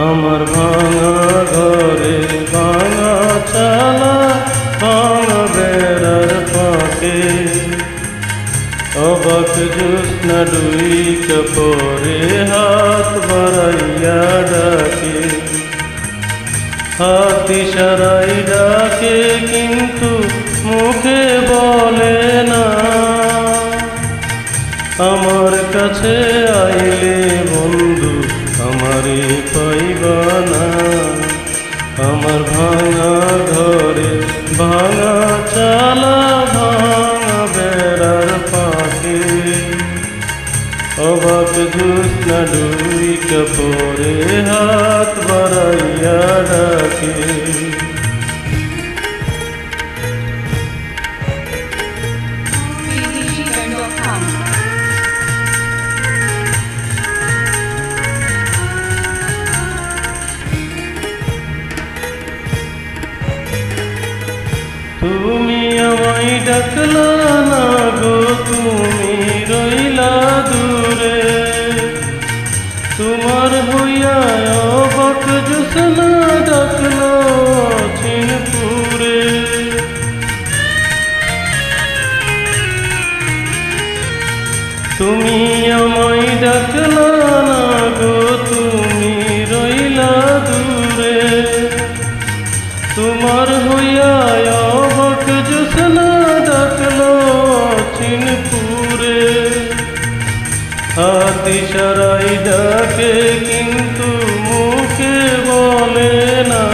আমার ভাঙা ঘরে ভাঙা চালা ভাঙা বেড়ার ফাঁকে অবাক জ্যোৎস্না ডুইকা পরে হাত বাড়াইয়া ডাকে, হাত ইশারায় ডাকে কিন্তু মুখে বলে না। আমার কাছে আইলে বন্ধু আমারে পাইবা না। আমার ভাঙা ঘরে ভাঙা চালা ভাঙা বেড়ার ফাঁকে অবাক জ্যোৎস্না ডুইকা পরে হাত বাড়াইয়া ডাকে। তুমি আমায় ডাকলা না গো, তুমি রইলা দূরে। তোমার হইয়া অবাক জ্যোৎস্না ডাকলো চিনপুরে। তুমি আমায় ডাকলা না গো, তুমি রইলা দূরে। তোমার হইয়া অবাক জ্যোৎস্না ডাকলো চিনপুরে। হাত ইশারায় ডাকে কিন্তু মুখে বলে না।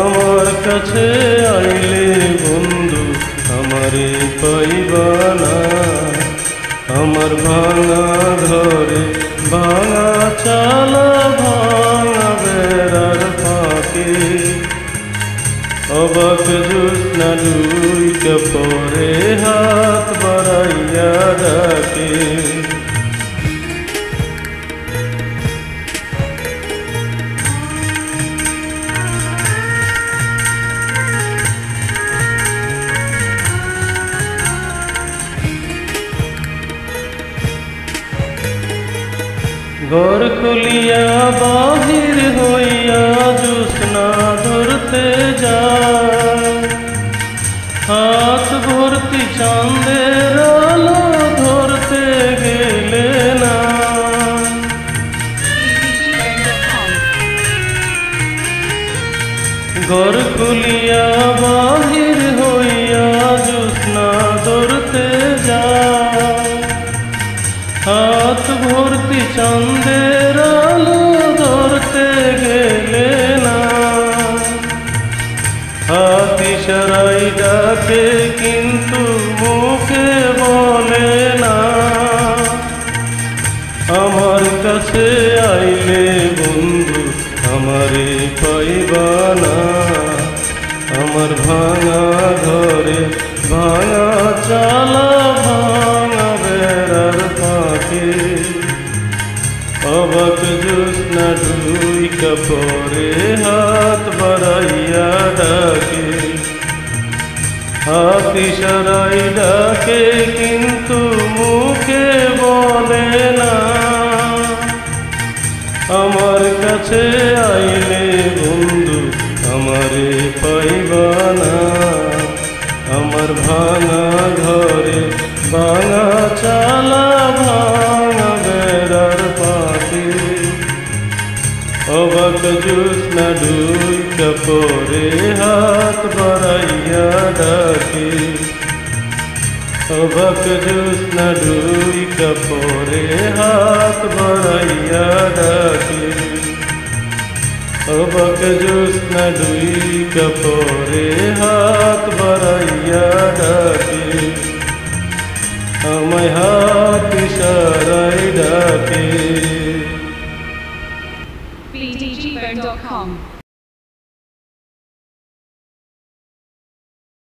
আমার কাছে আইলে বন্ধু আমারে পাইবা না। আমার ভাঙা ঘরে ভাঙা চালা ভাঙা বেড়ার ফাঁকে অবাক জ্যোৎস্না ডুইকা পরে হাত বাড়াইয়া ডাকে। ঘর খুলিয়া বাহির হইয়া জ্যোৎস্না ধরতে যায়, হাত ভর্তি চাঁদের আলো ধরতে গেলে না। ঘর খুলিয়া বাহির হইয়া জ্যোৎস্না ধরতে যায়, হাত ভর্তি চাঁদের আলো ধরতে গেলে না। হাত ইশারায় ডাকে কিন্তু মুখে বলে না। আমার কাছে আইলে বন্ধু আমারে পাইবা না। আমার ভাঙা ঘরে ভাঙা চালা ভাঙা বেড়ার ফাঁকে অবাক জ্যোৎস্না ডুইকা পরে হাত বাড়াইয়া ডাকে। হাত ইশারায় ডাকে কিন্তু মুখে বলে না। আমার কাছে আইলে বন্ধু আমারে পাইবা না। আমার ভাঙা ঘরে ভাঙা চালা ভাঙা বেড়ার ফাঁকে অবাক জ্যোৎস্না ডুইকা পরে হাত বাড়াইয়া ডাকে। অবাক জ্যোৎস্না ডুইকা পরে হাত বাড়াইয়া ডাকে। অবাক জ্যোৎস্না ডুইকা পরে হাত বাড়াইয়া ডাকে। আমায় হাত ইশারায় ডাকে। BDGBone.com